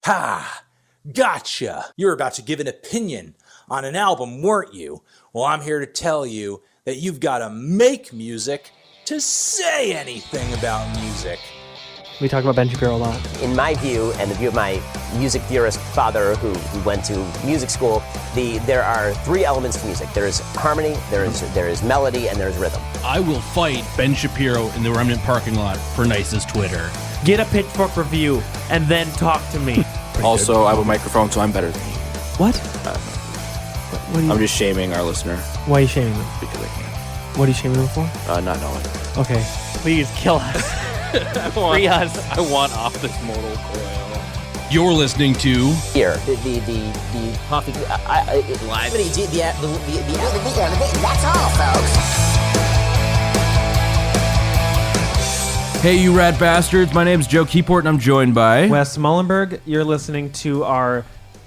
Ha! Gotcha! You're about to give an opinion on an album, weren't you? Well, I'm here to tell you that you've got to make music to say anything about music. We talk about Ben Shapiro a lot. In my view, and the view of my music theorist father who went to music school, there are three elements to music. There is harmony, there is melody, and there is rhythm. I will fight Ben Shapiro in the Remnant parking lot for nicest Twitter. Get a Pitchfork review and then talk to me. Also, I have a microphone, so I'm better than you. What? What are you, I'm just shaming our listener why are you shaming them? because I can. What are you shaming them for? Not knowing. Okay. Please kill us. Free us. I want off this mortal coil. You're listening to Here, the coffee. Live. That's all, folks. Hey, you rad bastards. My name's Joe Keyport, and I'm joined by... Wes Mullenberg, you're listening to our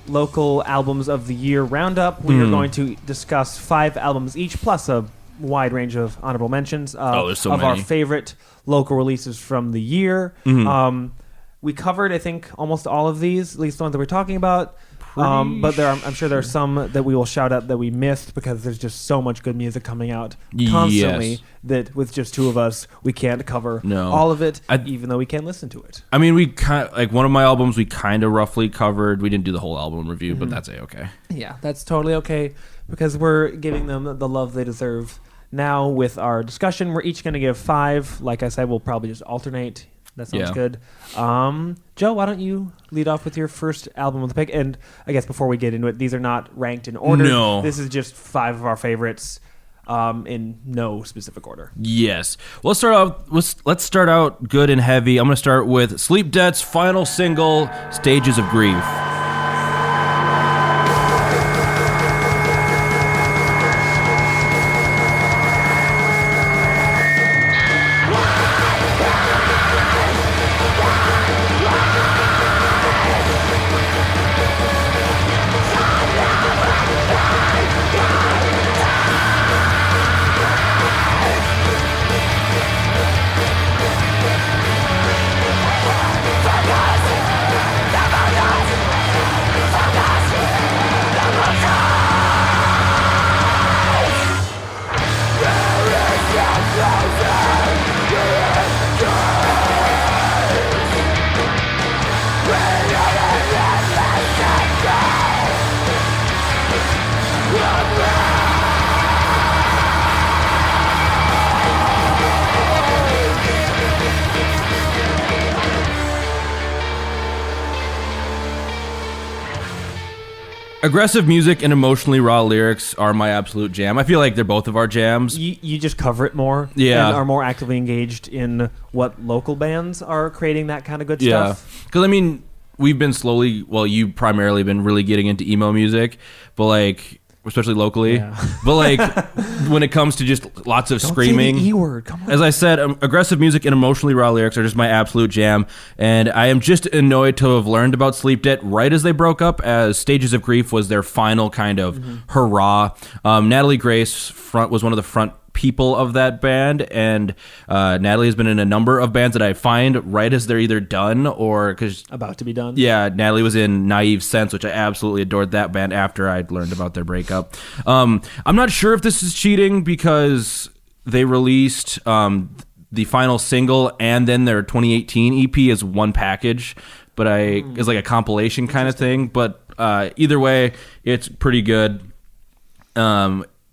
local albums of the year roundup. We are going to discuss 5 albums each, plus a wide range of honorable mentions there's so of our many. favorite local releases from the year. We covered, I think, almost all of these, at least the ones that we're talking about. But I'm sure there are some that we will shout out that we missed because there's just so much good music coming out constantly Yes. that with just 2 of us, we can't cover No. all of it, I- even though we can listen to it. I mean, we kind of, like one of my albums we kind of roughly covered. We didn't do the whole album review, but that's okay. Yeah, that's totally okay because we're giving them the love they deserve. Now with our discussion, we're each going to give 5. Like I said, we'll probably just alternate. That sounds Yeah. good. Joe, why don't you lead off with your first album of the pick? And I guess before we get into it, these are not ranked in order. No. This is just 5 of our favorites in no specific order. Yes. Well, let's start out good and heavy. I'm going to start with Sleep Debt's final single, Stages of Grief. Aggressive music and emotionally raw lyrics are my absolute jam. I feel like they're both of our jams. You just cover it more Yeah. and are more actively engaged in what local bands are creating that kind of good Yeah. stuff. Because, I mean, we've been slowly, well, you primarily been really getting into emo music, but like, especially locally. Yeah. But like, when it comes to just lots of screaming. Don't say the E word. Come on. As I said, aggressive music and emotionally raw lyrics are just my absolute jam, and I am just annoyed to have learned about Sleep Debt right as they broke up, as Stages of Grief was their final kind of hurrah. Natalie Grace was one of the front people of that band, and Natalie has been in a number of bands that I find right as they're either done or because About to be done. yeah, Natalie was in Naive Sense, which I absolutely adored that band after I'd learned about their breakup. I'm not sure if this is cheating because they released the final single and then their 2018 EP as one package, but is like a compilation kind of thing. But either way, it's pretty good.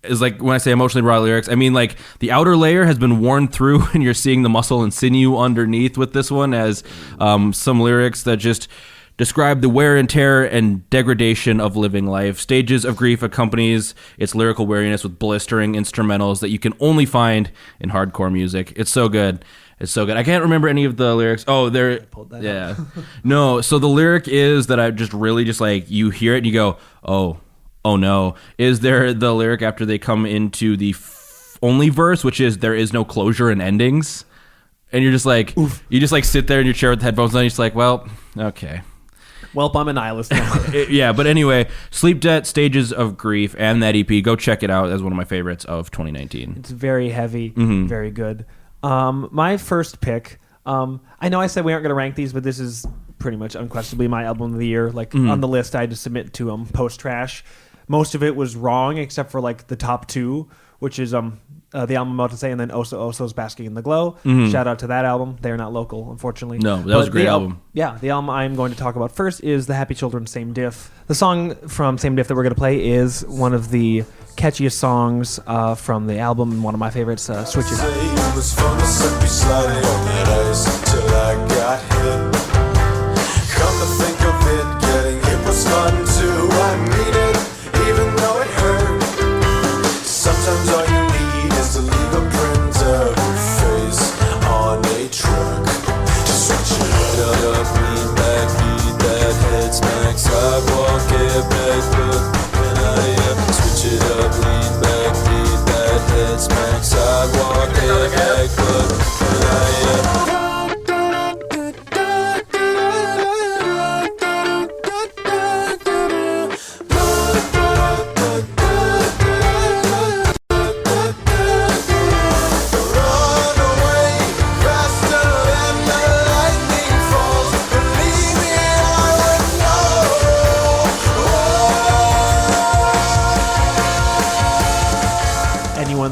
Is like when I say emotionally raw lyrics, I mean like the outer layer has been worn through and you're seeing the muscle and sinew underneath with this one, as some lyrics that just describe the wear and tear and degradation of living life. Stages of Grief accompanies its lyrical weariness with blistering instrumentals that you can only find in hardcore music. It's so good. It's so good. I can't remember any of the lyrics. Oh, there. Yeah. No. So the lyric is that I just really just like you hear it and you go, oh no. Is there the lyric after they come into the only verse, which is there is no closure and endings? And you're just like, oof. You just like sit there in your chair with the headphones on. And you're just like, well, okay. Welp, I'm a nihilist now. Yeah, but anyway, Sleep Debt, Stages of Grief, and that EP, go check it out as one of my favorites of 2019. It's very heavy, very good. My first pick, I know I said we aren't going to rank these, but this is pretty much unquestionably my album of the year. Like on the list I had to submit to Post Trash. Most of it was wrong except for like the top two, which is the album I'm about to say, and then Oso's Basking in the Glow. Shout out to that album. They're not local, unfortunately. No, that was a great album. Yeah, the album I'm going to talk about first is The Happy Children, Same Diff. The song from Same Diff that we're going to play is one of the catchiest songs from the album, and one of my favorites, Switch It Up. It was fun to slip you sliding on that ice till I got hit. Come to think of it, getting hit was fun too. I mean it, even though it hurt. Sometimes all you need is to leave a print of your face on a truck. Switch it up, lean back, beat that head smack, sidewalk, get back, look, when I am. Switch it up, lean back, beat that head smack, sidewalk, get back, look, when I am.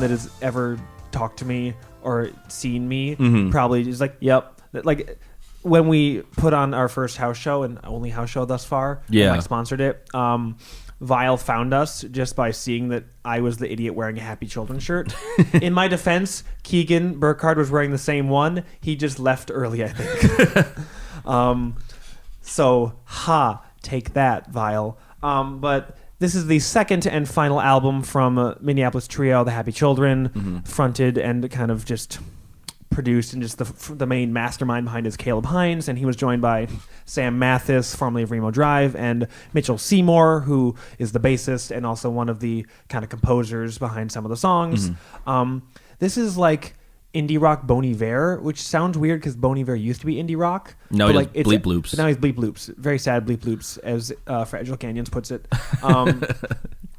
That has ever talked to me or seen me probably is like, yep. Like when we put on our first house show and only house show thus far, and, like, sponsored it, Vile found us just by seeing that I was the idiot wearing a Happy Children shirt. In my defense, Keegan Burkhardt was wearing the same one. He just left early, I think. So take that, Vile. But this is the second and final album from Minneapolis trio, The Happy Children, fronted and kind of just produced, and just the main mastermind behind is Caleb Hines, and he was joined by Sam Mathis, formerly of Remo Drive, and Mitchell Seymour, who is the bassist and also one of the kind of composers behind some of the songs. This is like indie rock Bon Iver, which sounds weird because Bon Iver used to be indie rock. No, he does Bleep Bloops. But now he's Bleep Bloops. Very sad Bleep Bloops, as Fragile Canyons puts it.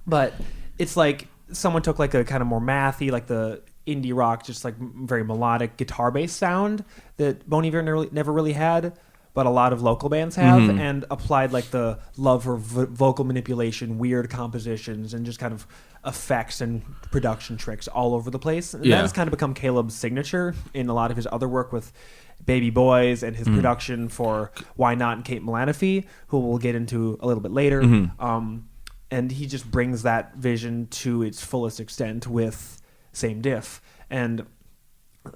But it's like someone took like a kind of more mathy, like the indie rock, just like very melodic guitar-based sound that Bon Iver never really had, but a lot of local bands have, and applied like the love for vocal manipulation, weird compositions, and just kind of effects and production tricks all over the place. And that has kind of become Caleb's signature in a lot of his other work with Baby Boys and his production for Why Not and Kate Malanofi, who we'll get into a little bit later. And he just brings that vision to its fullest extent with Same Diff. And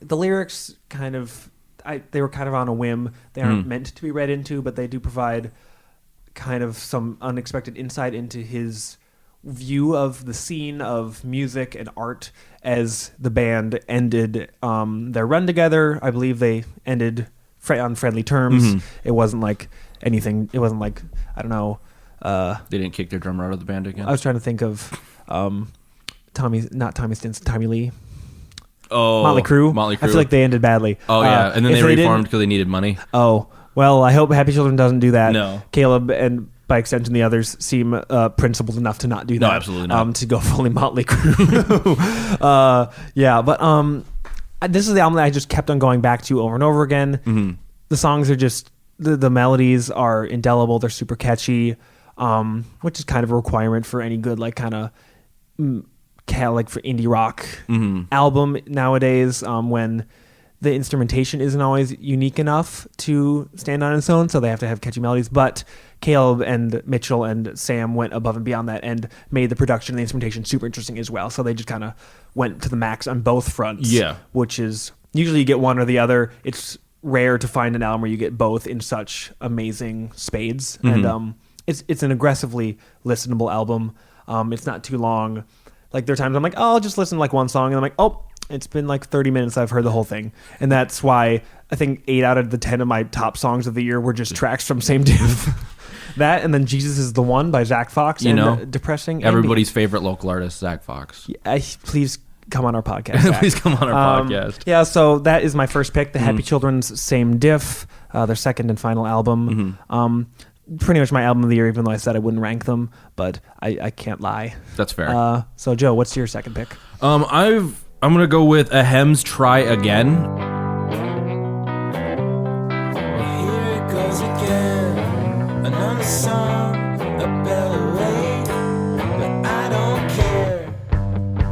the lyrics kind of, they were kind of on a whim. They aren't meant to be read into, but they do provide kind of some unexpected insight into his view of the scene of music and art as the band ended their run together. I believe they ended on friendly terms. It wasn't like anything. It wasn't like, I don't know. They didn't kick their drummer out of the band again. I was trying to think of Tommy Stinson, Tommy Lee. Oh, Motley Crue. I feel like they ended badly. Oh yeah, and then they reformed because they needed money. Oh well, I hope Happy Children doesn't do that. No. Caleb and by extension the others seem principled enough to not do that. No, absolutely not. To go fully Motley Crue. Yeah, but this is the album that I just kept on going back to over and over again. The songs are just the melodies are indelible. They're super catchy, which is kind of a requirement for any good like kind of like for indie rock album nowadays, when the instrumentation isn't always unique enough to stand on its own, so they have to have catchy melodies. But Caleb and Mitchell and Sam went above and beyond that and made the production and the instrumentation super interesting as well. So they just kind of went to the max on both fronts. Yeah, which is usually you get one or the other. It's rare to find an album where you get both in such amazing spades. And it's an aggressively listenable album. It's not too long. Like there are times I'm like, oh, I'll just listen to like one song, and I'm like, oh, it's been like 30 minutes. I've heard the whole thing. And that's why I think 8 out of the 10 of my top songs of the year were just tracks from Same Diff. That, and then Jesus Is the One by Zach Fox. You know, depressing. Everybody's favorite local artist, Zach Fox. Yeah, please come on our podcast. Please come on our podcast. Yeah, so that is my first pick, The Happy Children's Same Diff, their second and final album. Pretty much my album of the year, even though I said I wouldn't rank them, but I can't lie. That's fair. So Joe, what's your second pick? I'm gonna go with Ahem's Try Again. Here it goes again. song a better way, but I don't care,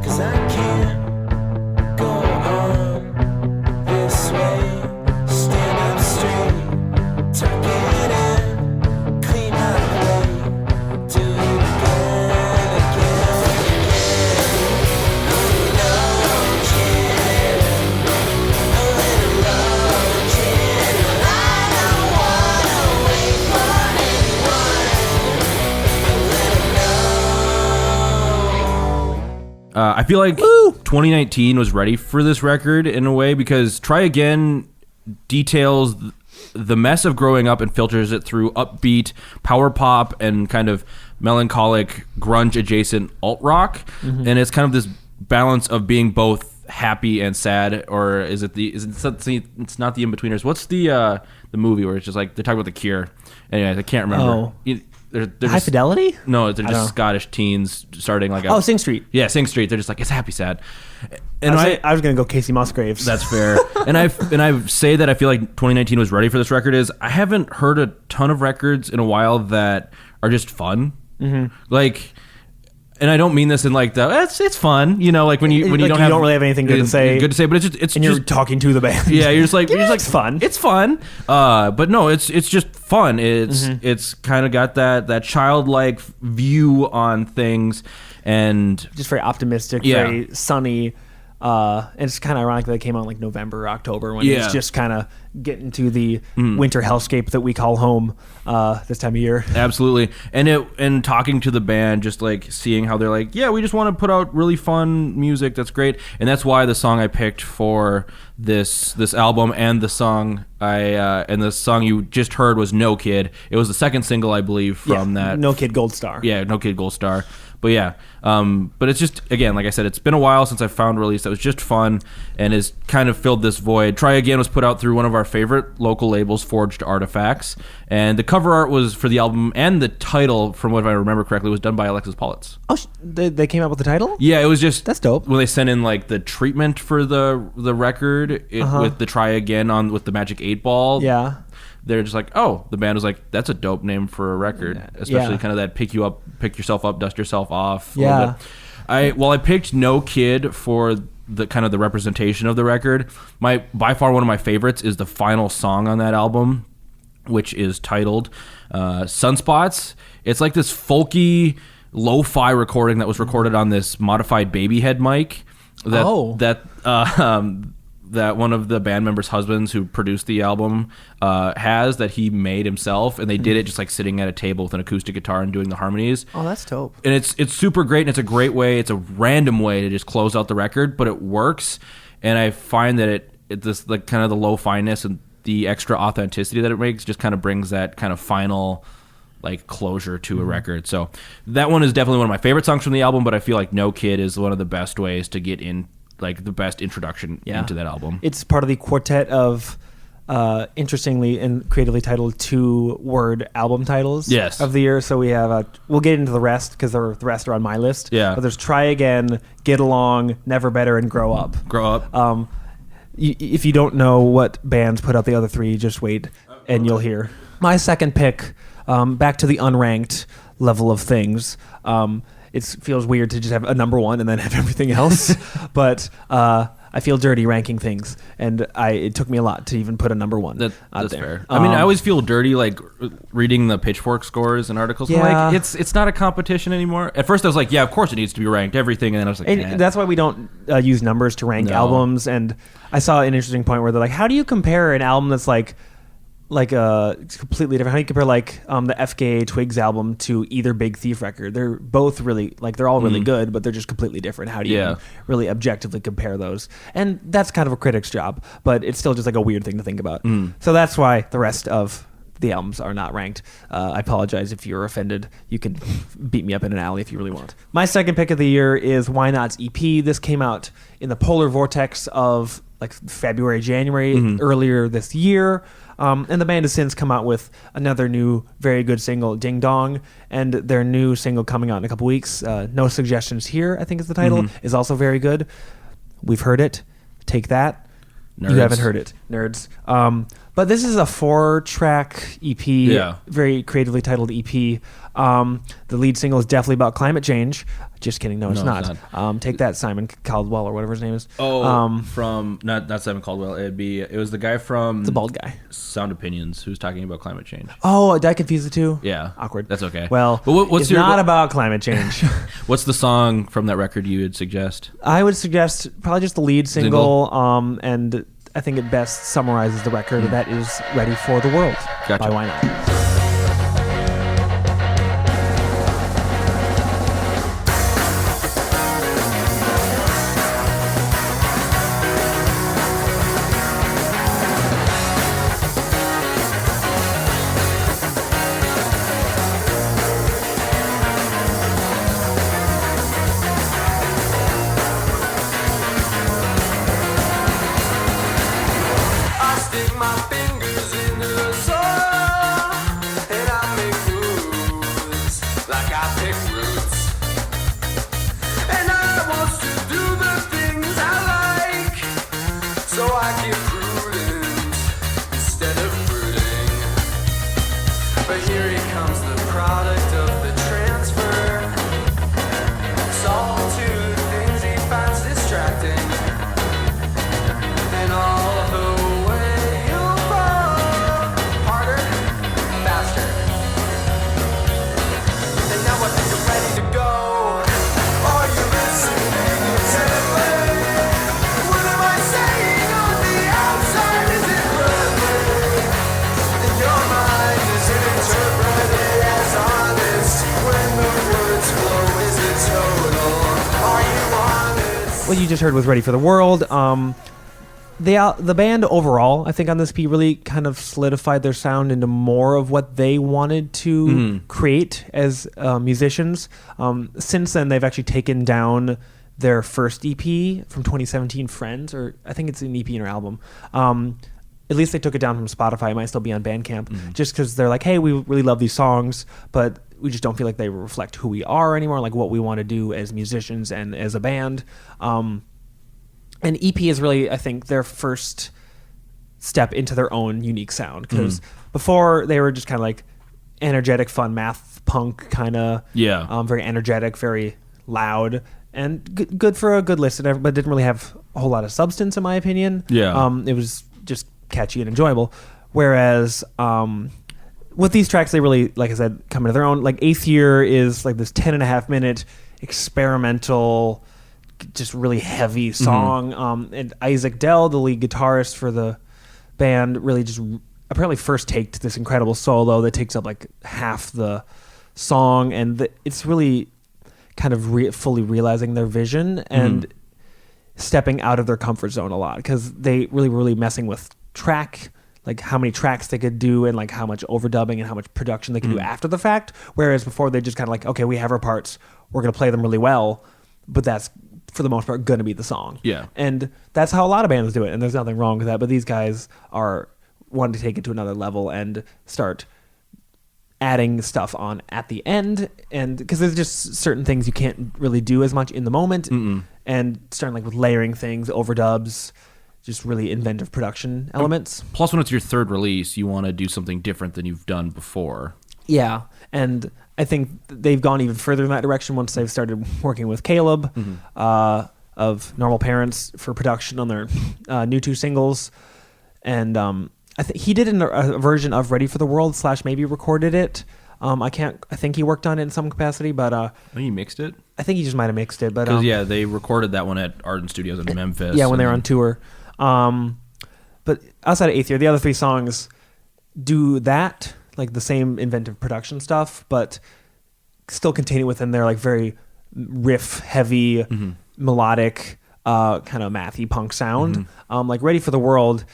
'cause I can't go on this way. Stand up straight, tuck it in, clean my plate, do it again, again, again. No kid, a little low kid. I don't wanna wait for I feel like 2019 was ready for this record in a way because Try Again details the mess of growing up and filters it through upbeat power pop and kind of melancholic grunge adjacent alt rock, and it's kind of this balance of being both happy and sad, or it's not the in-betweeners. What's the movie where it's just like they're talking about the Cure? Anyways, I can't remember. They're High just, Fidelity? No, they're I don't know. just Scottish teens starting like Sing Street. Yeah, Sing Street. They're just like, it's happy sad. And I was gonna go Casey Musgraves. that's fair. and I say that I feel like 2019 was ready for this record. Is I haven't heard a ton of records in a while that are just fun. Like, and I don't mean this in like it's fun, you know, like when you Like don't you don't really have anything good to say. Good to say, but it's and you're talking to the band. yeah, you're just like it's fun. It's fun. But no, it's just fun. It's kind of got that childlike view on things, and just very optimistic, Yeah. very sunny. And it's kind of ironic that it came out in like November, October, when Yeah. it's just kind of getting to the winter hellscape that we call home this time of year. Absolutely. And talking to the band, just like seeing how they're like, yeah, we just want to put out really fun music that's great. And that's why the song I picked for this album and the song you just heard was No Kid. It was the second single, I believe, from that. No Kid Gold Star. Yeah, No Kid Gold Star. But yeah, but it's just, again, like I said, it's been a while since I found a release that was just fun and has kind of filled this void. Try Again was put out through one of our favorite local labels, Forged Artifacts, and the cover art was for the album, and the title, from what I remember correctly, was done by Alexis Politz. Oh, they came out with the title? Yeah, it was just That's dope. when they sent in like the treatment for the record with the Try Again with the Magic 8 Ball. Yeah. They're just like, oh, the band was like, that's a dope name for a record, especially Yeah. kind of that pick yourself up, dust yourself off. a Yeah. little bit. I picked No Kid for the kind of the representation of the record. By far one of my favorites is the final song on that album, which is titled Sunspots. It's like this folky lo-fi recording that was recorded on this modified baby head mic that one of the band members' husbands who produced the album has, that he made himself, and they did it just like sitting at a table with an acoustic guitar and doing the harmonies. Oh, that's dope. And it's super great, and it's a great way. It's a random way to just close out the record, but it works. And I find that it this like kind of the lo-finess and the extra authenticity that it makes just kind of brings that kind of final like closure to a record. So that one is definitely one of my favorite songs from the album, but I feel like No Kid is one of the best ways to get in, like the best introduction into that album. It's part of the quartet of interestingly and creatively titled 2-word album titles of the year. So we have we'll get into the rest because the rest are on my list. Yeah. But there's Try Again, Get Along, Never Better, and Grow Up. Grow Up. If you don't know what bands put out the other three, just wait and you'll hear. My second pick, back to the unranked level of things. It feels weird to just have a number one and then have everything else, but I feel dirty ranking things, and it took me a lot to even put a number one out That's there. fair. I mean, I always feel dirty like reading the Pitchfork scores and articles. Yeah. I'm like, it's not a competition anymore. At first, I was like, yeah, of course it needs to be ranked, everything, and then I was like, And that's why we don't use numbers to rank albums. And I saw an interesting point where they're like, how do you compare an album that's like it's completely different? How do you compare the FKA Twigs album to either Big Thief record? They're both really they're all really good, but they're just completely different. How do you really objectively compare those? And that's kind of a critic's job, but it's still just like a weird thing to think about. So that's why the rest of the albums are not ranked. I apologize if you're offended. You can beat me up in an alley if you really want. My second pick of the year is Why Not's EP. This came out in the polar vortex of like February, January, earlier this year. And the band has since come out with another new, very good single, Ding Dong, and their new single coming out in a couple weeks, No Suggestions Here, I think is the title, is also very good. We've heard it. Take that. Nerds. You haven't heard it, nerds. But this is a 4-track EP, Yeah. very creatively titled EP. The lead single is definitely about climate change. Just kidding, no, it's No, it's not. Take that, Simon Caldwell, or whatever his name is. From not Simon Caldwell. It was the guy from The bald guy. Sound Opinions who's talking about climate change. Oh, did I confuse the two? Yeah, Awkward. That's okay. Well, But it's not about climate change. What's the song from that record you would suggest? I would suggest probably just the lead single, and I think it best summarizes the record. That is "Ready for the World" Gotcha. by Why Not. I stick my fingers in the soil and I make moves like I pick roots. And I want to do the things I like, so I get prudent instead of brooding. But here he comes, the product of the transfer. Solitude, things he finds distracting. And all the way you'll fall harder, faster. And now I think I'm ready to go. Are you listening intently? What am I saying on the outside? Is it perfect? In your mind, is it interpreted as honest? When the words flow, is it total? Are you honest? What you just heard was "Ready for the World." The band overall, I think on this EP really kind of solidified their sound into more of what they wanted to create as musicians. Since then, they've actually taken down their first EP from 2017, Friends, or I think it's an EP in their album. At least they took it down from Spotify. It might still be on Bandcamp, just because they're like, hey, we really love these songs, but we just don't feel like they reflect who we are anymore, like what we want to do as musicians and as a band. And EP is really, I think, their first step into their own unique sound. Because before, they were just kind of like energetic, fun math punk kind of. Yeah. Very energetic, very loud, and good for a good listen, but didn't really have a whole lot of substance, in my opinion. Yeah. It was just catchy and enjoyable. Whereas with these tracks, they really, like I said, come into their own. Like Eighth Year is like this 10.5-minute experimental, just really heavy song. And Isaac Dell, the lead guitarist for the band, really just apparently first taked this incredible solo that takes up like half the song, and it's really kind of fully realizing their vision and stepping out of their comfort zone a lot, because they really were really messing with track, like how many tracks they could do and like how much overdubbing and how much production they could do after the fact. Whereas before, they just kind of like, okay, we have our parts, we're going to play them really well, but that's for the most part going to be the song. Yeah. And that's how a lot of bands do it, and there's nothing wrong with that. But these guys are wanting to take it to another level and start adding stuff on at the end, and because there's just certain things you can't really do as much in the moment, and starting like with layering things, overdubs, just really inventive production elements. Plus, when it's your third release, you want to do something different than you've done before. Yeah, and I think they've gone even further in that direction once they've started working with Caleb of Normal Parents for production on their new 2 singles. And I think he did a version of Ready for the World / maybe recorded it. I think he worked on it in some capacity, but Oh, you mixed it? I think he just might have mixed it. But Because, they recorded that one at Arden Studios in Memphis. yeah, when they were on tour. But outside of Eighth Year, the other 3 songs do that, like the same inventive production stuff, but still contain it within their like very riff heavy, melodic, kind of mathy punk sound. Like Ready for the World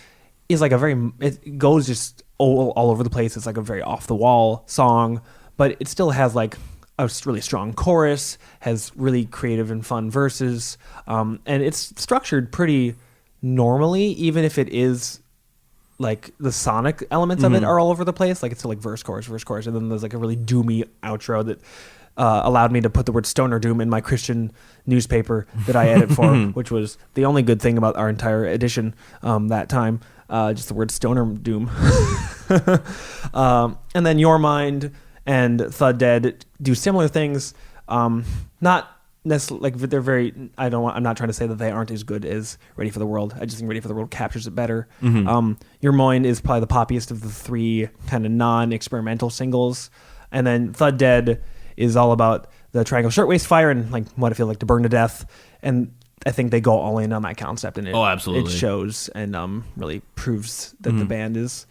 is like it goes just all over the place. It's like a very off the wall song, but it still has like a really strong chorus, has really creative and fun verses, and it's structured pretty normally, even if it is like the sonic elements of it are all over the place. Like it's still like verse, chorus, and then there's like a really doomy outro that allowed me to put the word stoner doom in my Christian newspaper that I edit for, which was the only good thing about our entire edition that time. just the word stoner doom. And then Your Mind and Thud Dead do similar things. Not necessarily like they're very. I'm not trying to say that they aren't as good as Ready for the World. I just think Ready for the World captures it better. Your Mind is probably the poppiest of the three kind of non-experimental singles, and then Thud Dead is all about the Triangle Shirtwaist Fire and like what it feels like to burn to death. And I think they go all in on that concept, and absolutely. It shows and really proves that the band is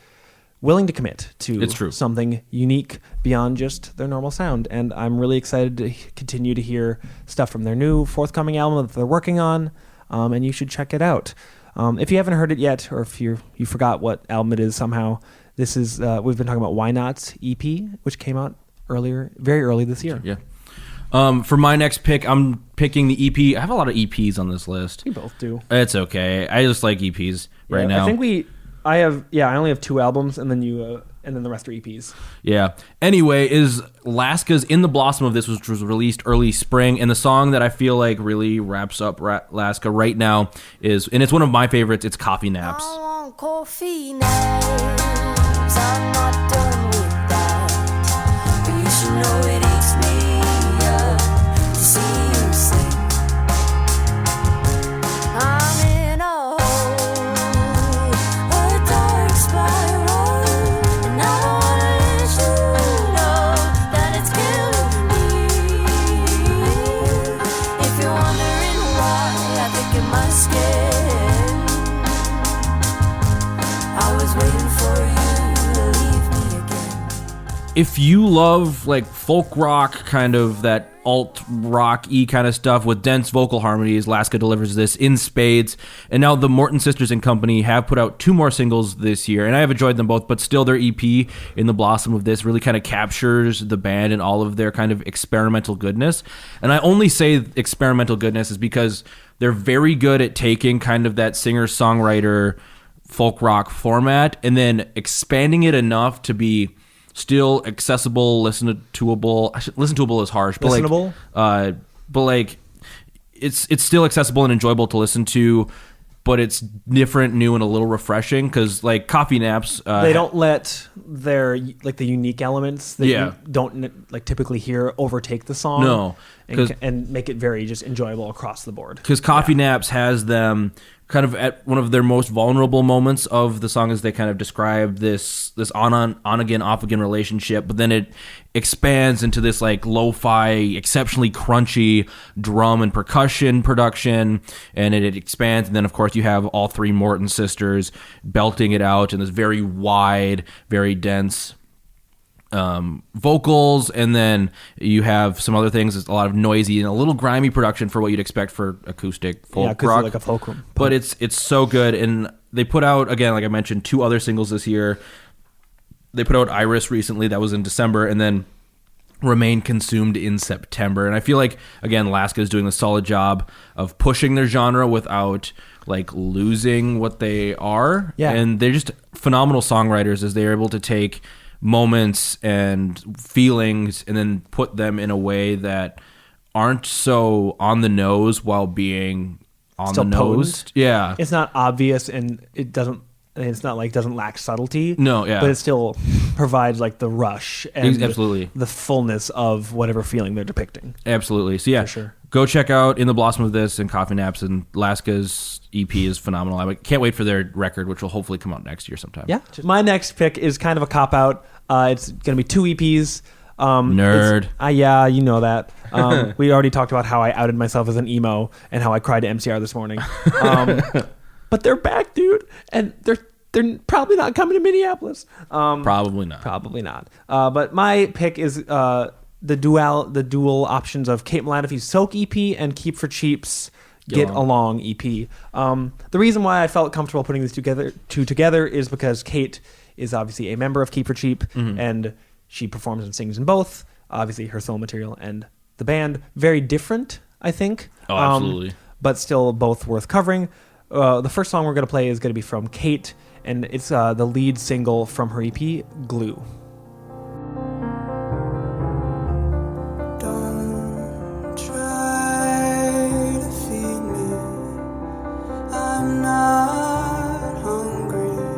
willing to commit to something unique beyond just their normal sound. And I'm really excited to continue to hear stuff from their new forthcoming album that they're working on, and you should check it out. If you haven't heard it yet, or if you forgot what album it is somehow, this is we've been talking about Why Not's EP, which came out very early this year. Yeah. For my next pick, I'm picking the EP. I have a lot of EPs on this list. We both do. It's okay. I just like EPs right now. I think I only have 2 albums, and then and then the rest are EPs. Yeah. Anyway, is Laska's In the Blossom of This, which was released early spring, and the song that I feel like really wraps up Laska right now is, and it's one of my favorites, it's Coffee Naps. I want coffee naps. I'm not done with that. But you should know it eats me up to see you sleep. I'm in a hole, a dark spiral, and I don't wanna let you know that it's killing me. If you're wondering why I think it my skin, I was waiting for you to leave me again. If you love like folk rock, kind of that alt rock-y kind of stuff with dense vocal harmonies, Laska delivers this in spades. And now the Morton Sisters and Company have put out 2 more singles this year, and I have enjoyed them both, but still their EP In the Blossom of This really kind of captures the band and all of their kind of experimental goodness. And I only say experimental goodness is because they're very good at taking kind of that singer-songwriter folk rock format and then expanding it enough to be still accessible, listenable. Listenable is harsh, but Listenable? like it's still accessible and enjoyable to listen to, but it's different, new, and a little refreshing. Because like Coffee Naps, they don't let their like the unique elements that you don't like typically hear overtake the song. No, and make it very just enjoyable across the board. Because Coffee Naps has them kind of at one of their most vulnerable moments of the song, as they kind of describe this on again, off again relationship, but then it expands into this like lo-fi, exceptionally crunchy drum and percussion production, and it expands, and then of course you have all 3 Morton sisters belting it out in this very wide, very dense vocals, and then you have some other things. It's a lot of noisy and a little grimy production for what you'd expect for acoustic folk rock. Like a folk room. But it's so good, and they put out, again, like I mentioned, 2 other singles this year. They put out Iris recently, that was in December, and then Remain Consumed in September. And I feel like, again, Laska is doing a solid job of pushing their genre without like losing what they are. Yeah. And they're just phenomenal songwriters, as they're able to take moments and feelings and then put them in a way that aren't so on the nose while being on Still the nose. potent. Yeah. It's not obvious, and it's not like doesn't lack subtlety. No, yeah. But it still provides like the rush and Absolutely. the fullness of whatever feeling they're depicting. Absolutely. So yeah, For sure. Go check out In the Blossom of This and Coffee Naps, and Laska's EP is phenomenal. I can't wait for their record, which will hopefully come out next year sometime. Yeah. My next pick is kind of a cop-out. It's going to be 2 EPs. Nerd. Yeah, you know that. We already talked about how I outed myself as an emo and how I cried to MCR this morning. But they're back, dude, and they're probably not coming to Minneapolis. Probably not. Probably not. But my pick is the dual options of Kate Malatafy's Soak EP and Keep for Cheap's Get Along EP. The reason why I felt comfortable putting these two together is because Kate is obviously a member of Keep for Cheap, and she performs and sings in both. Obviously, her solo material and the band, very different, I think. Oh, absolutely. But still both worth covering. The first song we're going to play is going to be from Kate, and it's the lead single from her EP, Glue. Don't try to feed me. I'm not hungry.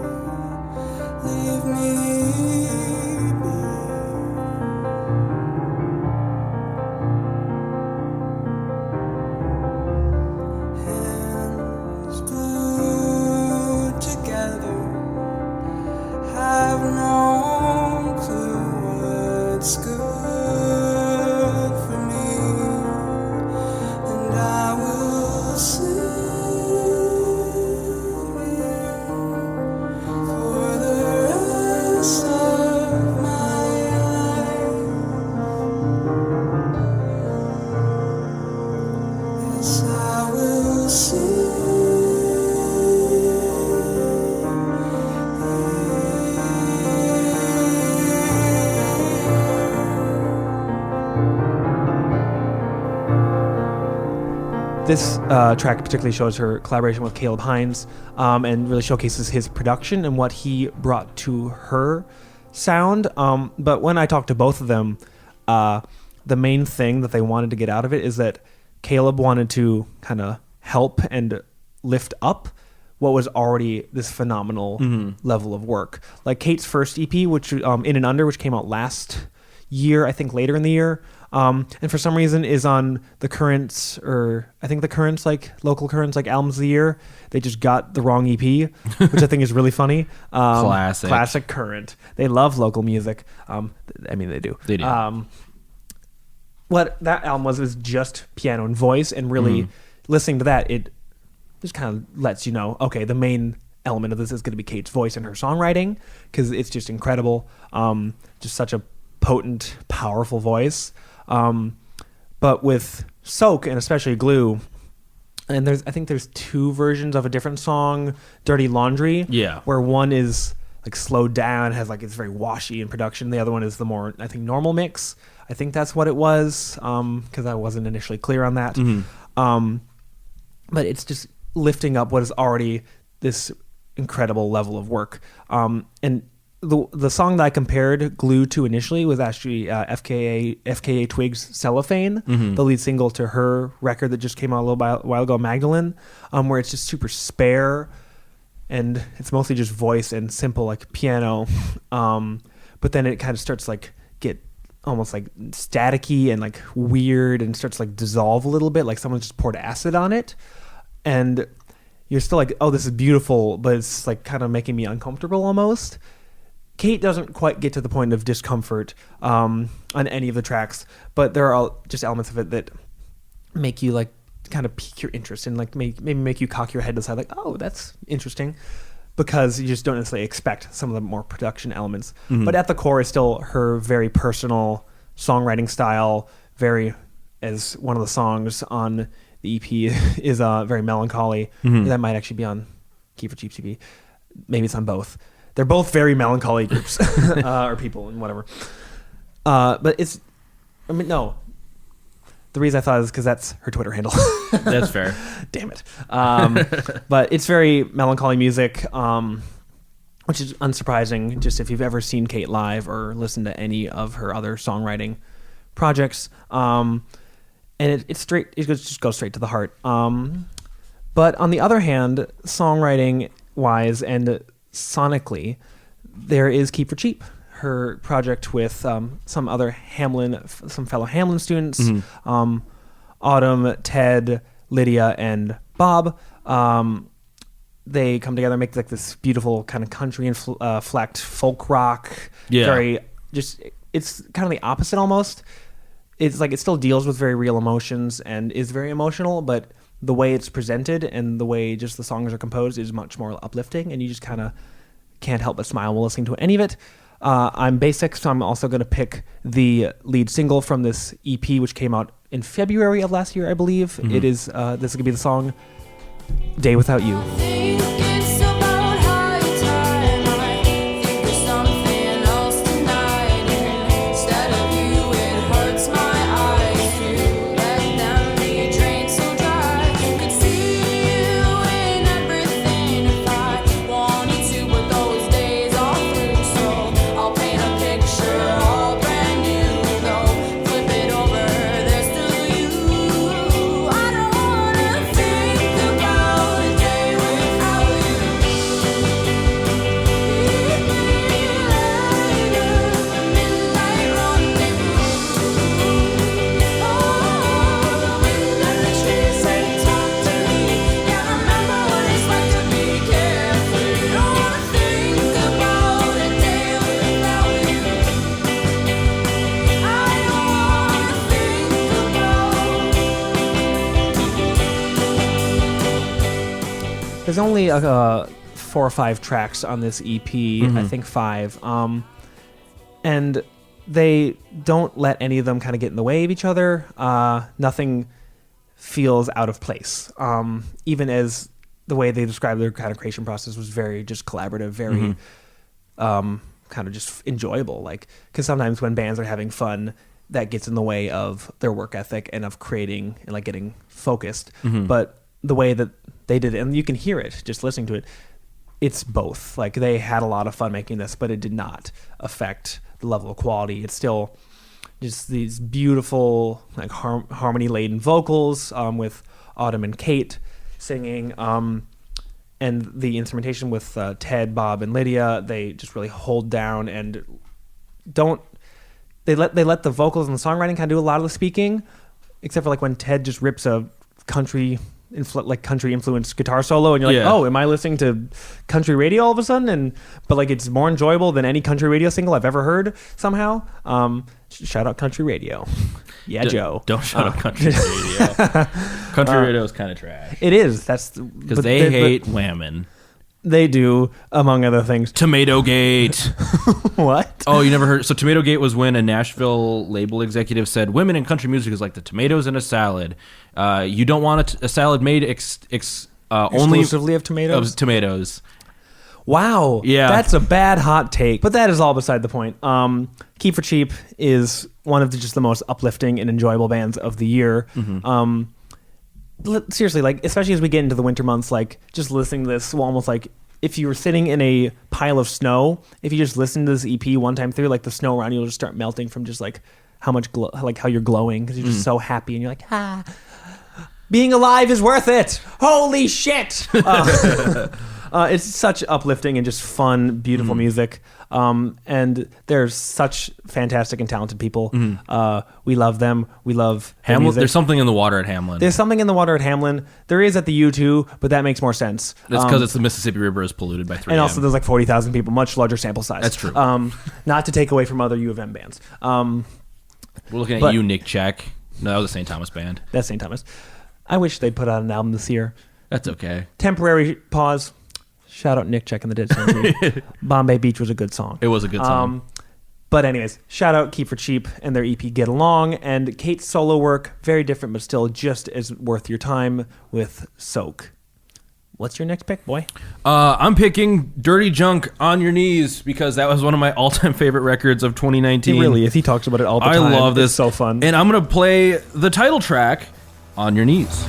This track particularly shows her collaboration with Caleb Hines, and really showcases his production and what he brought to her sound. But when I talked to both of them, the main thing that they wanted to get out of it is that Caleb wanted to kind of help and lift up what was already this phenomenal level of work. Like Kate's first EP, which In and Under, which came out last year, I think later in the year, and for some reason is on the Currents, or I think the Currents, like local Currents, like albums of the year. They just got the wrong EP, which I think is really funny. Classic Current. They love local music. I mean, they do. They do. What that album was just piano and voice, and really listening to that, it just kind of lets you know, okay, the main element of this is going to be Kate's voice and her songwriting, because it's just incredible. Just such a potent, powerful voice. But with Soak, and especially Glue, and I think there's two versions of a different song, Dirty Laundry, where one is like slowed down, has like, it's very washy in production. The other one is the more, I think, normal mix. I think that's what it was, because I wasn't initially clear on that. But it's just lifting up what is already this incredible level of work. And the song that I compared Glue to initially was actually FKA Twigs' Cellophane, the lead single to her record that just came out a little while ago, Magdalene, where it's just super spare, and it's mostly just voice and simple like piano. But then it kind of starts like get almost like staticky and like weird, and starts like dissolve a little bit, like someone just poured acid on it. And you're still like, oh, this is beautiful, but it's like kind of making me uncomfortable almost. Kate doesn't quite get to the point of discomfort on any of the tracks, but there are just elements of it that make you like kind of pique your interest and like maybe make you cock your head to the side, like, oh, that's interesting, because you just don't necessarily expect some of the more production elements. But at the core is still her very personal songwriting style, very, as one of the songs on the EP is very melancholy. That might actually be on Key for Cheap TV. Maybe it's on both. They're both very melancholy groups or people and whatever. But it's, I mean, no. The reason I thought is because that's her Twitter handle. That's fair. Damn it. But it's very melancholy music, which is unsurprising, just if you've ever seen Kate live or listened to any of her other songwriting projects. And it just goes straight to the heart. But on the other hand, songwriting wise and sonically, there is Keep for Cheap, her project with some fellow Hamlin students, Autumn, Ted, Lydia, and Bob. They come together and make like this beautiful kind of country inflected folk rock. Very just, it's kind of the opposite almost. It's like it still deals with very real emotions and is very emotional, but the way it's presented and the way just the songs are composed is much more uplifting, and you just kind of can't help but smile while listening to any of it. I'm basic, so I'm also going to pick the lead single from this EP, which came out in February of last year, I believe. It is, this is going to be the song Day Without You. There's only 4 or 5 tracks on this EP, I think 5. And they don't let any of them kind of get in the way of each other. Nothing feels out of place. Even as the way they described their kind of creation process was very just collaborative, very kind of just enjoyable. Like, because sometimes when bands are having fun, that gets in the way of their work ethic and of creating and like getting focused. But the way that they did it, and you can hear it just listening to it, it's both. Like they had a lot of fun making this, but it did not affect the level of quality. It's still just these beautiful, like harmony-laden vocals with Autumn and Kate singing, and the instrumentation with Ted, Bob, and Lydia. They just really hold down and don't. They let the vocals and the songwriting kind of do a lot of the speaking, except for like when Ted just rips a country influenced guitar solo, and you're like, oh, am I listening to country radio all of a sudden? But like it's more enjoyable than any country radio single I've ever heard somehow. Shout out country radio. Joe. Don't shout out country radio. Country radio is kind of trash. It is. Because they hate whammon. They do, among other things. Tomato Gate. What? Oh, you never heard? So Tomato Gate was when a Nashville label executive said, women in country music is like the tomatoes in a salad. You don't want a salad made only exclusively of tomatoes? Of tomatoes. Wow. Yeah. That's a bad hot take. But that is all beside the point. Keep for Cheap is one of just the most uplifting and enjoyable bands of the year. Seriously, like especially as we get into the winter months, like just listening to this will almost like if you were sitting in a pile of snow, if you just listen to this EP one time through, like the snow around you will just start melting from just like how much how you're glowing because you're just so happy and you're like, being alive is worth it. Holy shit. It's such uplifting and just fun, beautiful music. And there's such fantastic and talented people. We love them. We love their Hamlin. music. There's something in the water at Hamlin. There's something in the water at Hamlin. There is at the U2, but that makes more sense. That's because it's the Mississippi River is polluted by 3M. And also there's like 40,000 people, much larger sample size. That's true. Not to take away from other U of M bands. We're looking at you, Nick Check. No, that was a St. Thomas band. That's St. Thomas. I wish they'd put out an album this year. That's okay. Temporary pause. Shout out Nick Check and the Dead Century. Bombay Beach was a good song. It was a good song. But anyways, shout out Keep for Cheap and their EP Get Along, and Kate's solo work, very different but still just as worth your time with Soak. What's your next pick, boy? I'm picking Dirty Junk On Your Knees because that was one of my all-time favorite records of 2019. It really is. He talks about it all the time. I love this. It's so fun. And I'm going to play the title track, On Your Knees.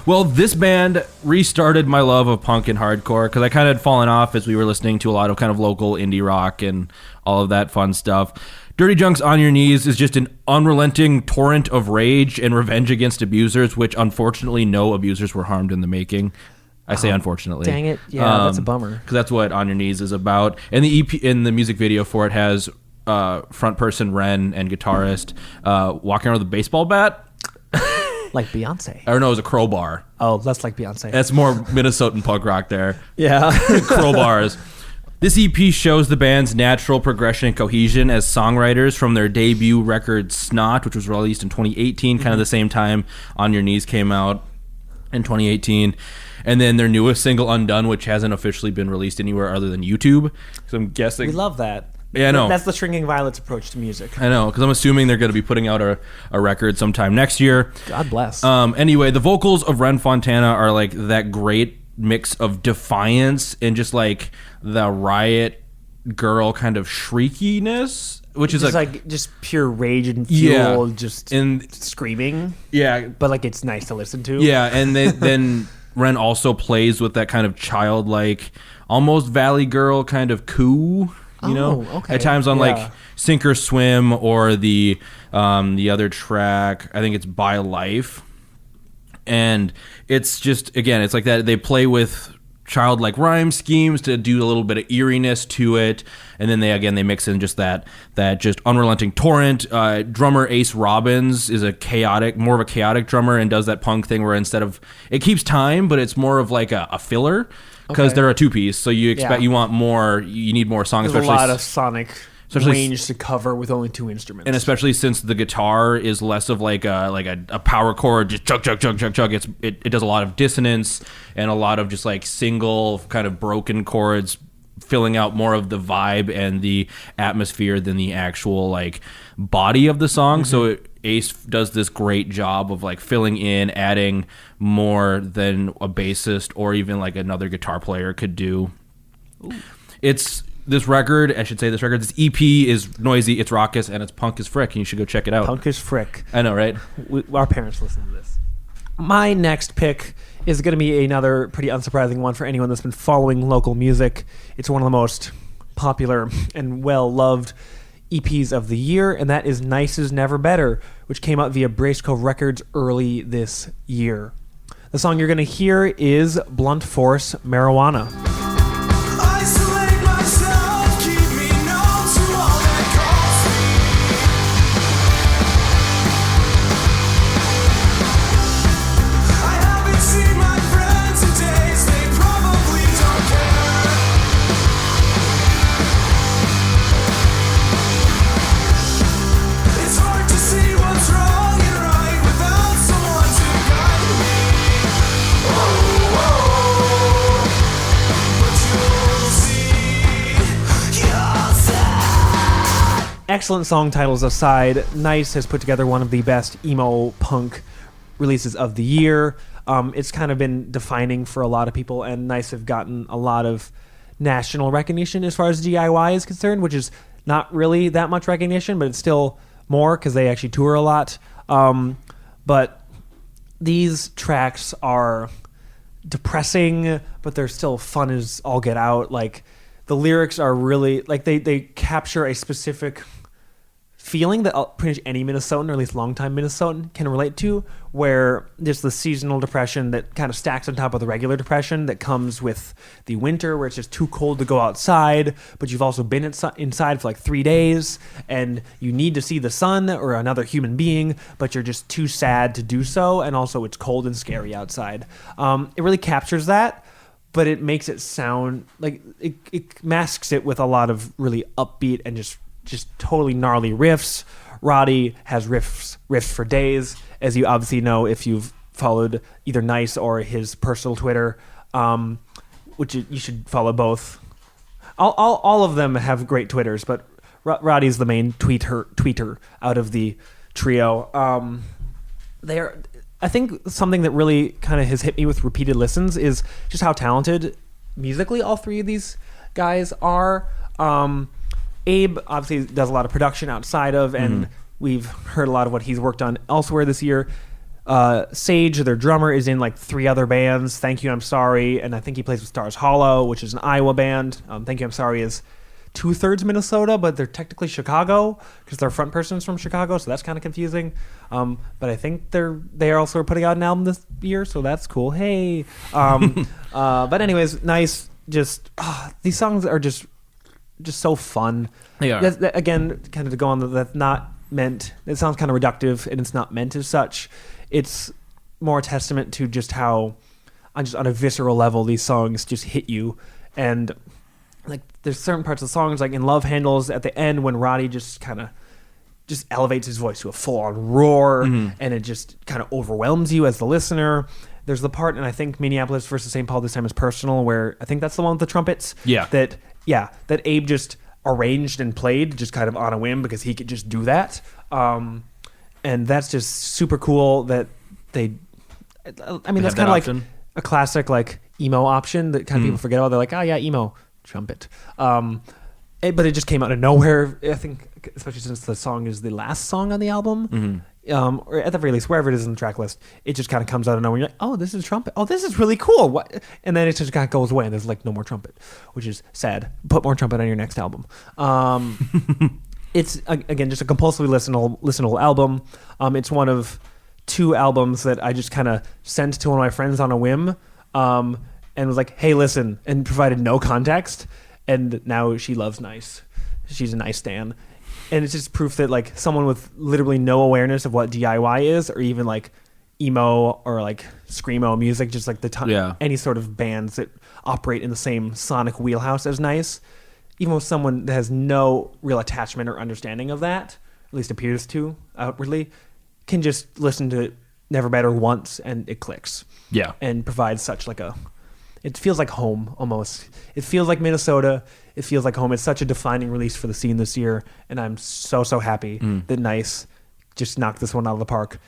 Well, this band restarted my love of punk and hardcore because I kind of had fallen off as we were listening to a lot of kind of local indie rock and all of that fun stuff. Dirty Junk's On Your Knees is just an unrelenting torrent of rage and revenge against abusers, which unfortunately no abusers were harmed in the making. I say unfortunately. Dang it. Yeah, that's a bummer. Because that's what On Your Knees is about. And the EP in the music video for it has front person Ren and guitarist walking around with a baseball bat. Like Beyonce. Or no, it was a crowbar. Oh, that's like Beyonce. That's more Minnesotan punk rock there. Yeah. Crowbars. This EP shows the band's natural progression and cohesion as songwriters from their debut record Snot, which was released in 2018, kind of the same time On Your Knees came out in 2018. And then their newest single, Undone, which hasn't officially been released anywhere other than YouTube. So I'm guessing... We love that. Yeah, I know. That's the Shrinking Violets approach to music. I know, because I'm assuming they're going to be putting out a record sometime next year. God bless. Anyway, the vocals of Ren Fontana are like that great mix of defiance and just like the riot girl kind of shriekiness, which is just like just pure rage and fuel, just and screaming. Yeah, but like it's nice to listen to. Yeah, and then Ren also plays with that kind of childlike, almost Valley Girl kind of coo. You know, okay. At times on like Sink or Swim or the other track, I think it's By Life. And it's just, again, it's like that. They play with childlike rhyme schemes to do a little bit of eeriness to it, and then they mix in just that just unrelenting torrent. Drummer Ace Robbins is more of a chaotic drummer and does that punk thing where instead of it keeps time, but it's more of like a filler because they're a 2-piece, so you need more songs. There's a lot of sonic range to cover with only 2 instruments, and especially since the guitar is less of like a power chord, just chug chug chug chug chug. It does a lot of dissonance and a lot of just like single kind of broken chords, filling out more of the vibe and the atmosphere than the actual like body of the song. So Ace does this great job of like filling in, adding more than a bassist or even like another guitar player could do. This EP is noisy, it's raucous, and it's punk as frick, and you should go check it out. Punk as frick. I know, right? Our parents listen to this. My next pick is going to be another pretty unsurprising one for anyone that's been following local music. It's one of the most popular and well-loved EPs of the year, and that is Nice Is Never Better, which came out via Brace Cove Records early this year. The song you're going to hear is Blunt Force Marijuana. Isolate myself, keep me numb to all that calls me. I haven't seen my friends in days, they probably don't care. It's hard to see what's wrong and right without someone to guide me. Excellent song titles aside, Nice has put together one of the best emo punk releases of the year. It's kind of been defining for a lot of people, and Nice have gotten a lot of national recognition as far as DIY is concerned, which is not really that much recognition, but it's still more because they actually tour a lot. But these tracks are depressing, but they're still fun as all get out. Like, the lyrics are really, like, they capture a specific feeling that pretty much any Minnesotan, or at least longtime Minnesotan, can relate to, where there's the seasonal depression that kind of stacks on top of the regular depression that comes with the winter, where it's just too cold to go outside, but you've also been inside for like 3 days, and you need to see the sun or another human being, but you're just too sad to do so, and also it's cold and scary outside. It really captures that, but it makes it sound like it masks it with a lot of really upbeat and just totally gnarly riffs. Roddy has riffs for days, as you obviously know if you've followed either Nice or his personal Twitter, which you should follow both. All of them have great Twitters, but Roddy's the main tweeter out of the trio. I think something that really kind of has hit me with repeated listens is just how talented musically all 3 of these guys are. Abe obviously does a lot of production outside of, and we've heard a lot of what he's worked on elsewhere this year. Sage, their drummer, is in like 3 other bands. Thank You, I'm Sorry, and I think he plays with Stars Hollow, which is an Iowa band. Thank You, I'm Sorry is 2/3 Minnesota, but they're technically Chicago because their front person is from Chicago, so that's kind of confusing. But I think they are also putting out an album this year, so that's cool. Hey, but anyways, Nice. Just these songs are just so fun. They are. Again, kind of to go on, that's not meant. It sounds kind of reductive, and it's not meant as such. It's more a testament to just how, on a visceral level, these songs just hit you. And like, there's certain parts of the songs, like in Love Handles, at the end when Roddy just kind of just elevates his voice to a full-on roar, and it just kind of overwhelms you as the listener. There's the part, and I think Minneapolis versus St. Paul this time is personal, where I think that's the one with the trumpets. That Abe just arranged and played just kind of on a whim because he could just do that. And that's just super cool that they, I mean, that's kind of like a classic like emo option that kind of people forget about. They're like, oh yeah, emo, trumpet. But it just came out of nowhere. I think, especially since the song is the last song on the album. Or at the very least, wherever it is in the track list, it just kind of comes out of nowhere. You're like, oh, this is trumpet. Oh, this is really cool. What? And then it just kind of goes away, and there's like no more trumpet, which is sad. Put more trumpet on your next album. It's again just a compulsively listenable album. It's one of 2 albums that I just kind of sent to one of my friends on a whim, and and was like, hey, listen, and provided no context. And now she loves Nice. She's a Nice stan. And it's just proof that like someone with literally no awareness of what DIY is, or even like emo or like screamo music, just like any sort of bands that operate in the same sonic wheelhouse as Nice, even with someone that has no real attachment or understanding of that, at least appears to outwardly, can just listen to Never Better once and it clicks. Yeah. And provides such like it feels like home almost. It feels like Minnesota. It feels like home. It's such a defining release for the scene this year, and I'm so happy that Nice just knocked this one out of the park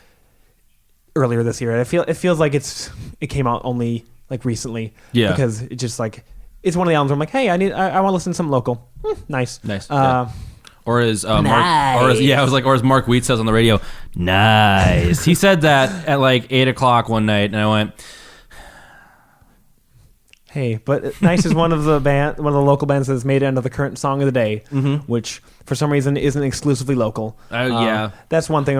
earlier this year. It feels like it came out only like recently. Yeah. Because it just like it's one of the albums where I'm like, hey, I want to listen to something local. Nice. Yeah. Or as Mark Wheat says on the radio, nice. He said that at like 8:00 one night, and I went, hey, but Nice is one of the local bands that's made it into the current song of the day, which for some reason isn't exclusively local. That's one thing.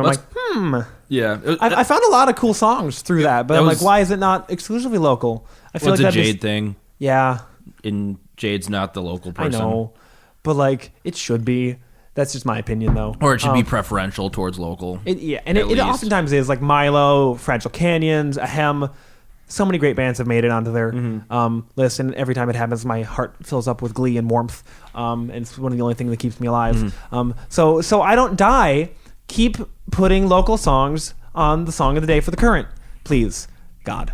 Yeah. I found a lot of cool songs through that, but I'm like, why is it not exclusively local? I feel it's like a Jade thing. Yeah. And Jade's not the local person. I know, but like it should be. That's just my opinion, though. Or it should be preferential towards local. It oftentimes is like Milo, Fragile Canyons, Ahem. So many great bands have made it onto their list, and every time it happens, my heart fills up with glee and warmth. And it's one of the only things that keeps me alive. So I don't die. Keep putting local songs on the song of the day for the current, please, God.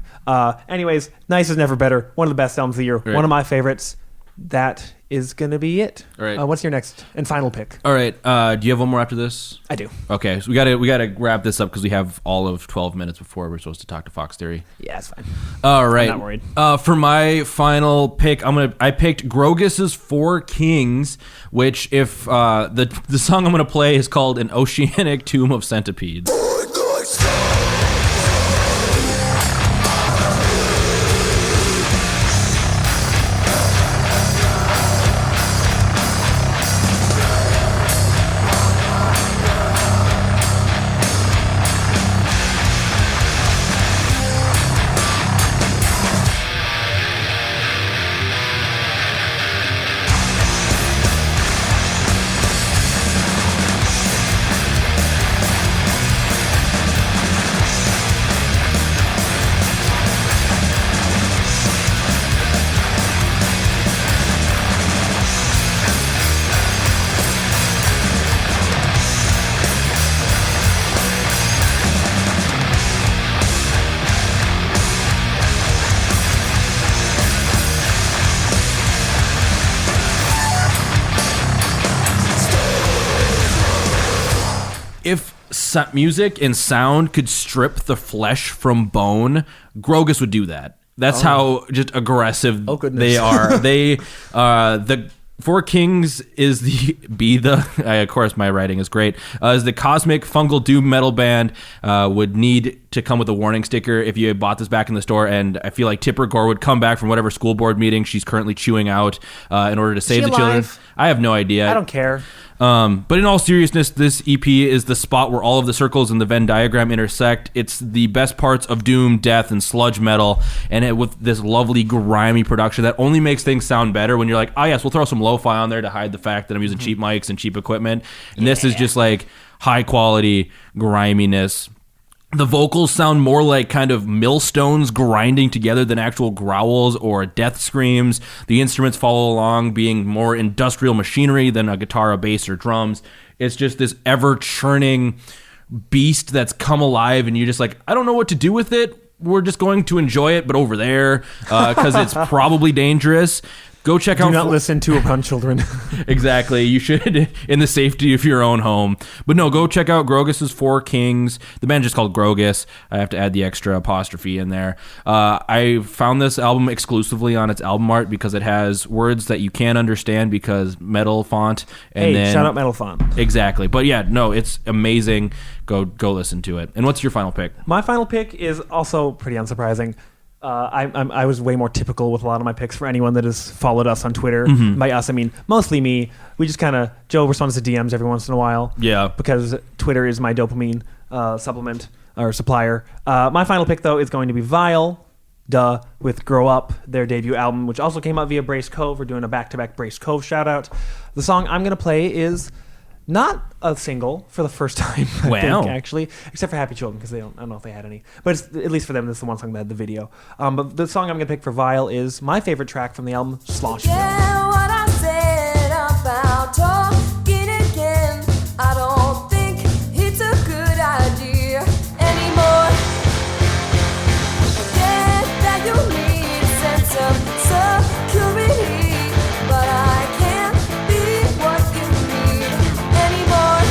Anyways, Nice is Never Better. One of the best albums of the year. Right. One of my favorites. That is gonna be it. All right. What's your next and final pick? All right. Do you have one more after this? I do. Okay, so we gotta wrap this up because we have all of 12 minutes before we're supposed to talk to Fox Theory. Yeah, it's fine. All right. I'm not worried. For my final pick, I picked Grogus's Four Kings, which if the song I'm gonna play is called An Oceanic Tomb of Centipedes. If music and sound could strip the flesh from bone, Grogus would do that. That's how just aggressive they are. The Four Kings is of course my writing is great, is the cosmic fungal doom metal band, would need to come with a warning sticker if you bought this back in the store, and I feel like Tipper Gore would come back from whatever school board meeting she's currently chewing out in order to save the children. I have no idea. I don't care. But in all seriousness, this EP is the spot where all of the circles in the Venn diagram intersect. It's the best parts of doom, death, and sludge metal, and with this lovely, grimy production that only makes things sound better when you're like, oh yes, we'll throw some lo-fi on there to hide the fact that I'm using cheap mics and cheap equipment. And this is just like high-quality griminess. The vocals sound more like kind of millstones grinding together than actual growls or death screams. The instruments follow along, being more industrial machinery than a guitar, a bass, or drums. It's just this ever-churning beast that's come alive, and you're just like, I don't know what to do with it. We're just going to enjoy it, but over there, because it's probably dangerous. Go check out. Do not listen to upon children. Exactly. You should in the safety of your own home. But no, go check out Grogus's Four Kings. The band's just called Grogus. I have to add the extra apostrophe in there. I found this album exclusively on its album art because it has words that you can't understand because metal font. And then, shout out metal font. Exactly. But yeah, no, it's amazing. Go listen to it. And what's your final pick? My final pick is also pretty unsurprising. I was way more typical with a lot of my picks for anyone that has followed us on Twitter. By us, I mean mostly me. We just kind of, Joe responds to DMs every once in a while. Yeah. Because Twitter is my dopamine supplement or supplier. My final pick, though, is going to be Vile. Duh with Grow Up, their debut album, which also came out via Brace Cove. We're doing a back-to-back Brace Cove shout-out. The song I'm going to play is not a single for the first time, I Wow. think, actually, except for Happy Children, because I don't know if they had any. But it's, at least for them, this is the one song that had the video. But the song I'm going to pick for Vile is my favorite track from the album, Slosh. Yeah, what I said about talking again, I don't think it's a good idea anymore. Get that you need a sense of security, but I can't be what you need anymore.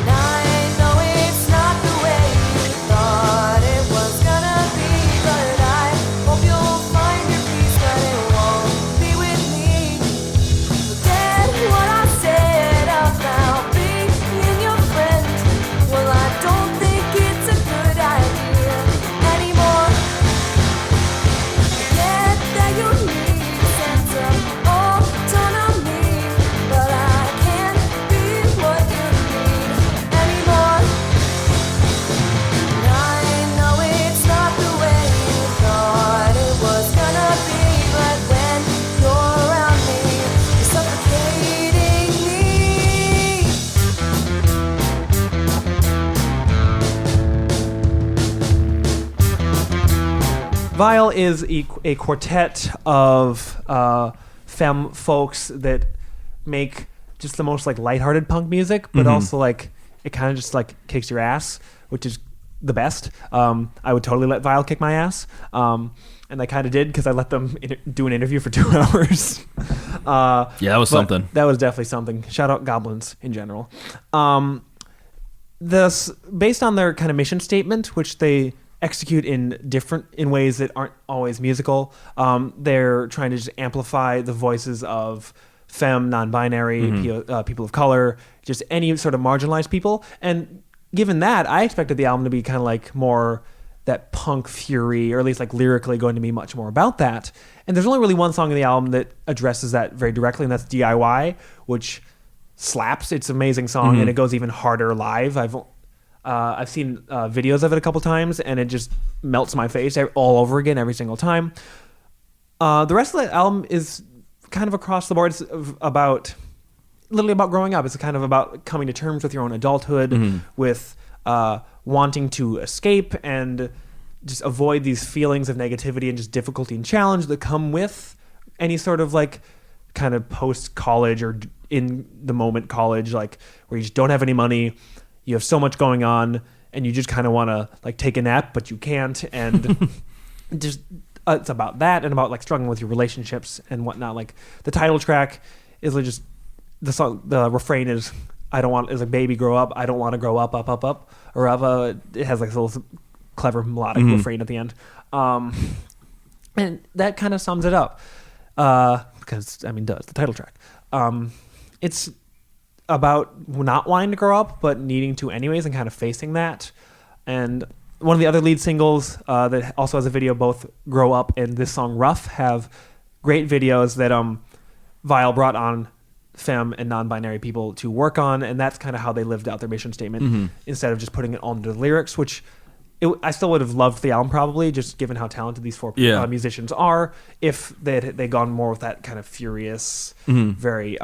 And I know it's not the way you thought it was gonna be, but I hope you'll find your peace, but it won't be with me. Forget what I said about being your friend. Well, I don't think it's a good idea anymore. Forget that you need a sense of autonomy, but I can't be what you need anymore. And I know it's not the way you thought it was gonna be, but when you're around me, you're suffocating me. Vile is a quartet of femme folks that make just the most like lighthearted punk music, but also like it kind of just like kicks your ass, which is the best. I would totally let Vile kick my ass, and I kind of did because I let them do an interview for 2 hours. Yeah, that was But something. That was definitely something. Shout out Goblins in general. This based on their kind of mission statement, which they execute in ways that aren't always musical. They're trying to just amplify the voices of femme, non-binary, people of color, just any sort of marginalized people. And given that, I expected the album to be kind of like more that punk fury, or at least like lyrically going to be much more about that. And there's only really one song in the album that addresses that very directly, and that's DIY, which slaps. It's an amazing song, and it goes even harder live. I've seen videos of it a couple times, and it just melts my face all over again every single time. The rest of the album is kind of across the board. It's literally about growing up. It's kind of about coming to terms with your own adulthood, with wanting to escape and just avoid these feelings of negativity and just difficulty and challenge that come with any sort of like kind of post-college or in the moment college, like where you just don't have any money. You have so much going on, and you just kind of want to like take a nap, but you can't. And just it's about that, and about like struggling with your relationships and whatnot. Like the title track is like just the song. The refrain is is like baby grow up. I don't want to grow up, up, or up. It has like this little clever melodic refrain at the end, and that kind of sums it up. Because I mean, it's the title track. It's about not wanting to grow up, but needing to anyways, and kind of facing that. And one of the other lead singles that also has a video, both Grow Up and this song Rough, have great videos that Vile brought on femme and non-binary people to work on, and that's kind of how they lived out their mission statement instead of just putting it all into the lyrics, which I still would have loved the album probably, just given how talented these four musicians are, if they'd gone more with that kind of furious, very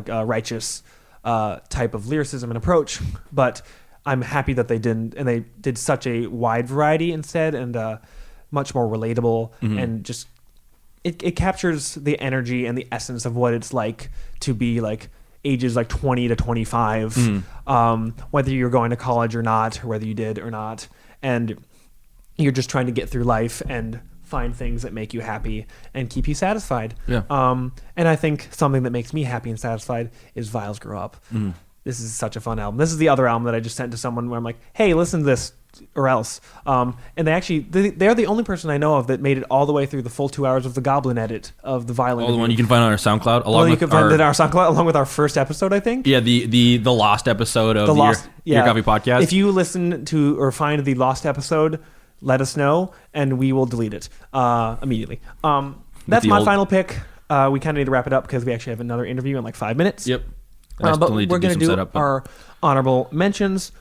righteous type of lyricism and approach. But I'm happy that they didn't, and they did such a wide variety instead, and much more relatable, and just it captures the energy and the essence of what it's like to be like ages like 20 to 25, whether you're going to college or not, or whether you did or not, and you're just trying to get through life and find things that make you happy and keep you satisfied. And I think something that makes me happy and satisfied is Vile's Grow Up. This is such a fun album. This is the other album that I just sent to someone where I'm like, hey, listen to this or else. And they're the only person I know of that made it all the way through the full 2 hours of the Goblin edit of the Vile interview. The one you can find on our SoundCloud, you can find it on our SoundCloud along with our first episode, I think. Yeah, the lost episode of Your Coffee Podcast. If you listen to or find the lost episode, let us know, and we will delete it immediately. That's my final pick. We kind of need to wrap it up because we actually have another interview in like 5 minutes. Yep. But we're going to do our honorable mentions.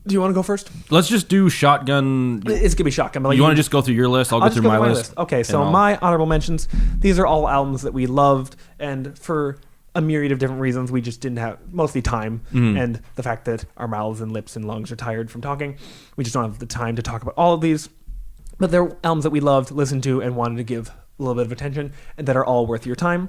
Do you want to go first? Let's just do shotgun. It's gonna be shotgun. But like You want to just go through your list? I'll go just through my list. Okay, so and I'll- my honorable mentions. These are all albums that we loved, and for a myriad of different reasons, we just didn't have mostly time and the fact that our mouths and lips and lungs are tired from talking. We just don't have the time to talk about all of these. But they're albums that we loved, listened to, and wanted to give a little bit of attention, and that are all worth your time.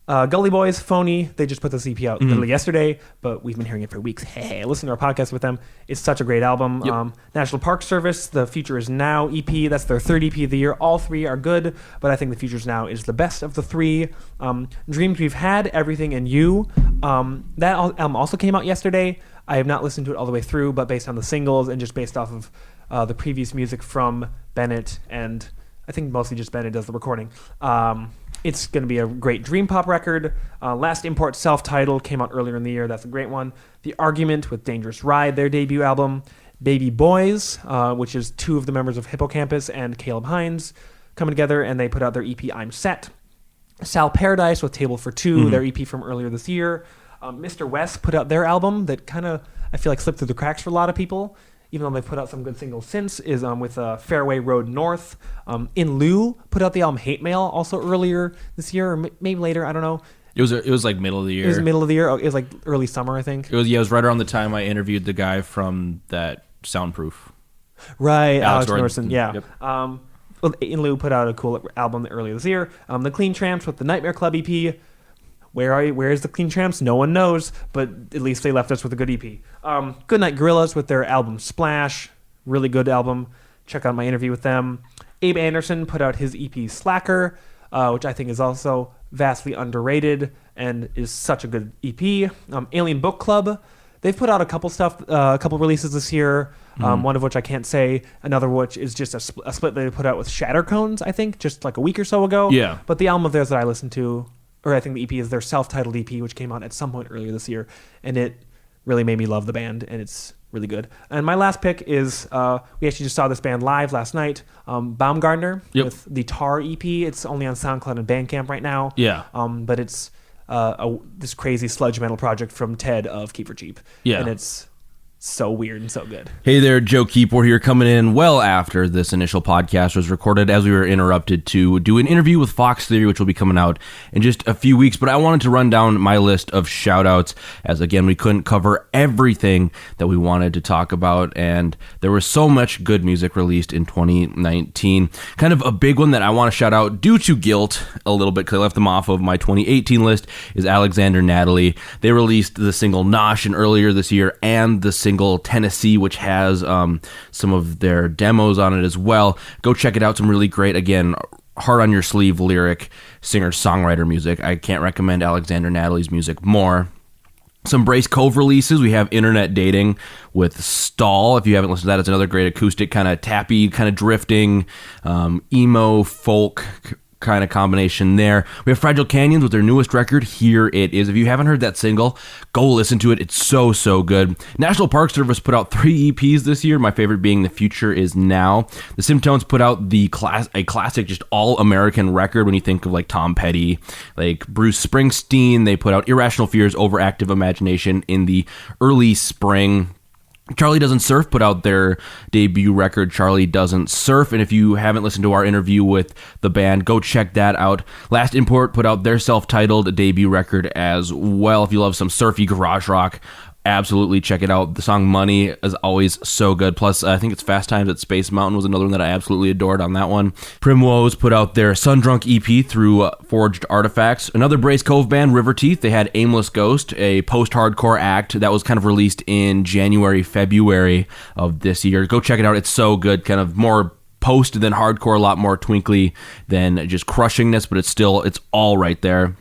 Gully Boys, Phony, they just put this EP out literally yesterday, but we've been hearing it for weeks. Hey, listen to our podcast with them. It's such a great album. Yep. National Park Service, The Future Is Now EP, that's their third EP of the year. All three are good, but I think The Future Is Now is the best of the three. Dreams We've Had, Everything and You. That album also came out yesterday. I have not listened to it all the way through, but based on the singles and just based off of the previous music from Bennett, and I think mostly just Bennett does the recording. It's going to be a great dream pop record. Last Import self-titled came out earlier in the year. That's a great one. The Argument with Dangerous Ride, their debut album. Baby Boys, which is two of the members of Hippocampus and Caleb Hines coming together, and they put out their EP I'm Set. Sal Paradise with Table for Two, their EP from earlier this year. Mr. West put out their album that kind of, I feel like, slipped through the cracks for a lot of people, even though they've put out some good singles since, is with Fairway Road North. In Lieu put out the album Hate Mail also earlier this year, or maybe later, I don't know. It was like middle of the year. It was middle of the year. Oh, it was like early summer, I think. It was right around the time I interviewed the guy from that Soundproof. Right, Alex Gordon. Norton, yeah. Yep. Well, In Lieu put out a cool album earlier this year. The Clean Tramps with the Nightmare Club EP. Where are you? Where is the Clean Tramps? No one knows, but at least they left us with a good EP. Goodnight Gorillas with their album Splash. Really good album. Check out my interview with them. Abe Anderson put out his EP Slacker, which I think is also vastly underrated and is such a good EP. Alien Book Club. They've put out a couple stuff, a couple releases this year, one of which I can't say, another which is just a split they put out with Shattercones, I think, just like a week or so ago. Yeah. But the album of theirs that I listened to, or I think the EP is their self-titled EP, which came out at some point earlier this year, and it really made me love the band, and it's really good. And my last pick is, we actually just saw this band live last night, Baumgartner, with the Tar EP. It's only on SoundCloud and Bandcamp right now. Yeah. But it's this crazy sludge metal project from Ted of Keep for Cheap. Yeah. And it's so weird and so good. Hey there, Joe Keepor here, coming in well after this initial podcast was recorded, as we were interrupted to do an interview with Fox Theory, which will be coming out in just a few weeks. But I wanted to run down my list of shout-outs, as again, we couldn't cover everything that we wanted to talk about, and there was so much good music released in 2019. Kind of a big one that I want to shout out due to guilt a little bit, because I left them off of my 2018 list, is Alexander Natalie. They released the single Nosh earlier this year, and the single Tennessee, which has some of their demos on it as well. Go check it out. Some really great, again, heart on your sleeve lyric singer-songwriter music. I can't recommend Alexander Natalie's music more. Some Brace Cove releases. We have Internet Dating with Stall. If you haven't listened to that, it's another great acoustic, kind of tappy, kind of drifting, emo, folk kind of combination there. We have Fragile Canyons with their newest record, Here It Is. If you haven't heard that single, go listen to it. It's so, so good. National Park Service put out 3 EPs this year, my favorite being The Future Is Now. The Symptones put out a classic, just all-American record when you think of like Tom Petty, like Bruce Springsteen. They put out Irrational Fears, Overactive Imagination in the early spring. Charlie Doesn't Surf put out their debut record, Charlie Doesn't Surf, and if you haven't listened to our interview with the band, go check that out. Last Import put out their self-titled debut record as well. If you love some surfy garage rock, absolutely check it out. The song Money is always so good. Plus, I think it's Fast Times at Space Mountain was another one that I absolutely adored on that one. Primrose put out their Sundrunk EP through Forged Artifacts. Another Brace Cove band, River Teeth, they had Aimless Ghost, a post-hardcore act that was kind of released in January, February of this year. Go check it out. It's so good. Kind of more post than hardcore, a lot more twinkly than just crushingness, but it's all right there.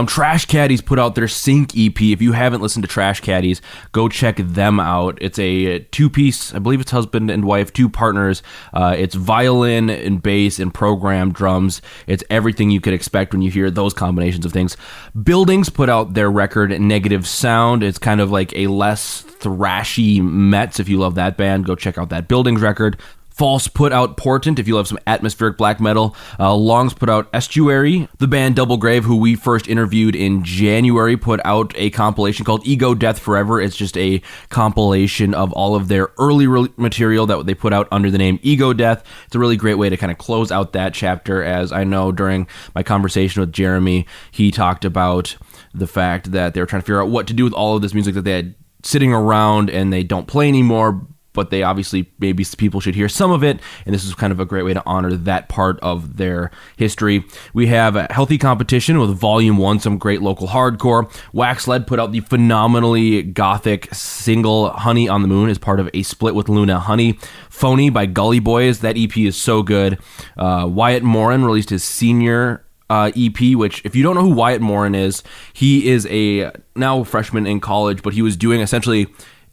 Trash Caddies put out their Sync EP. If you haven't listened to Trash Caddies, go check them out. It's a 2-piece, I believe it's husband and wife, 2 partners. It's violin and bass and programmed drums. It's everything you could expect when you hear those combinations of things. Buildings put out their record Negative Sound. It's kind of like a less thrashy Mets. If you love that band, go check out that Buildings record. False put out Portent, if you love some atmospheric black metal. Longs put out Estuary. The band Double Grave, who we first interviewed in January, put out a compilation called Ego Death Forever. It's just a compilation of all of their early material that they put out under the name Ego Death. It's a really great way to kind of close out that chapter, as I know during my conversation with Jeremy, he talked about the fact that they were trying to figure out what to do with all of this music that they had sitting around and they don't play anymore, but they obviously, maybe people should hear some of it, and this is kind of a great way to honor that part of their history. We have a Healthy Competition with Volume 1, some great local hardcore. Waxled put out the phenomenally gothic single Honey on the Moon as part of a split with Luna Honey. Phony by Gully Boys, that EP is so good. Wyatt Morin released his senior EP, which, if you don't know who Wyatt Morin is, he is a now freshman in college, but he was doing essentially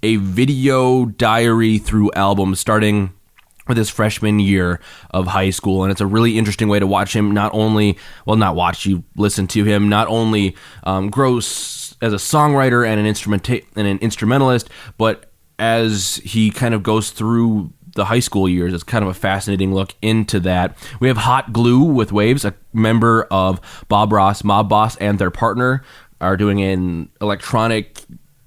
a video diary through albums starting with his freshman year of high school, and it's a really interesting way to watch him not listen to him not only grow as a songwriter and an instrumentalist, but as he kind of goes through the high school years. It's kind of a fascinating look into that. We have Hot Glue with Waves, a member of Bob Ross, Mob Boss, and their partner are doing an electronic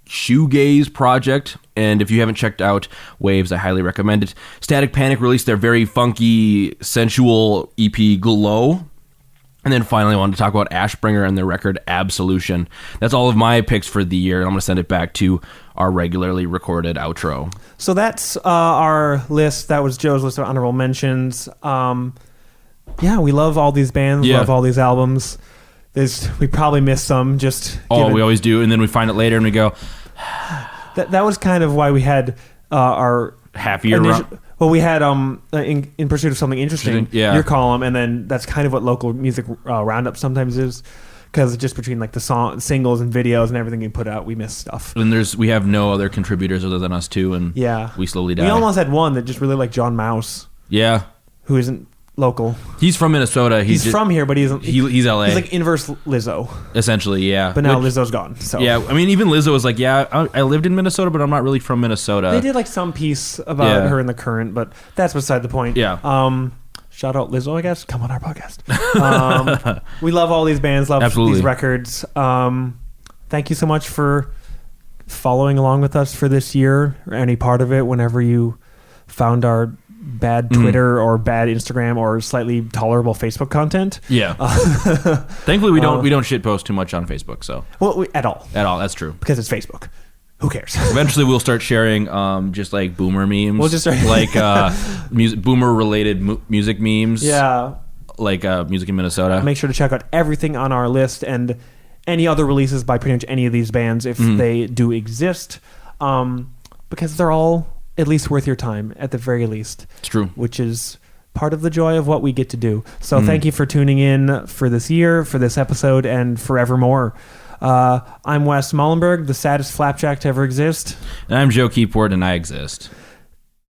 shoegaze project, and if you haven't checked out Waves, I highly recommend it. Static Panic released their very funky, sensual EP Glow. And then finally, I wanted to talk about Ashbringer and their record Absolution. That's all of my picks for the year, and I'm going to send it back to our regularly recorded outro. So that's our list. That was Joe's list of honorable mentions. Yeah, we love all these bands, love all these albums. We probably missed some. We always do, and then we find it later and we go. That was kind of why we had our happier round. Well, we had in Pursuit of Something Interesting, your column, and then that's kind of what local music roundup sometimes is, because just between like the singles and videos and everything you put out, we miss stuff. And we have no other contributors other than us two, and we slowly die. We almost had one that just really liked John Mouse. Yeah, who isn't local. He's from Minnesota. He's from here, but he's LA. He's like inverse Lizzo. Essentially, yeah. But now Lizzo's gone. So yeah, I mean, even Lizzo was like, I lived in Minnesota, but I'm not really from Minnesota. They did like some piece about her in the Current, but that's beside the point. Yeah. Shout out Lizzo, I guess. Come on our podcast. We love all these bands, love these records. Thank you so much for following along with us for this year, or any part of it, whenever you found our bad Twitter or bad Instagram or slightly tolerable Facebook content. Yeah. Thankfully, we don't shitpost too much on Facebook. So at all. That's true. Because it's Facebook. Who cares? Eventually, we'll start sharing just like boomer memes. We'll just start like boomer related music memes. Yeah. Like music in Minnesota. Make sure to check out everything on our list and any other releases by pretty much any of these bands if they do exist, because they're all at least worth your time, at the very least. It's true. Which is part of the joy of what we get to do. So thank you for tuning in for this year, for this episode, and forevermore. I'm Wes Mullenberg, the saddest flapjack to ever exist. And I'm Joe Keepward, and I exist.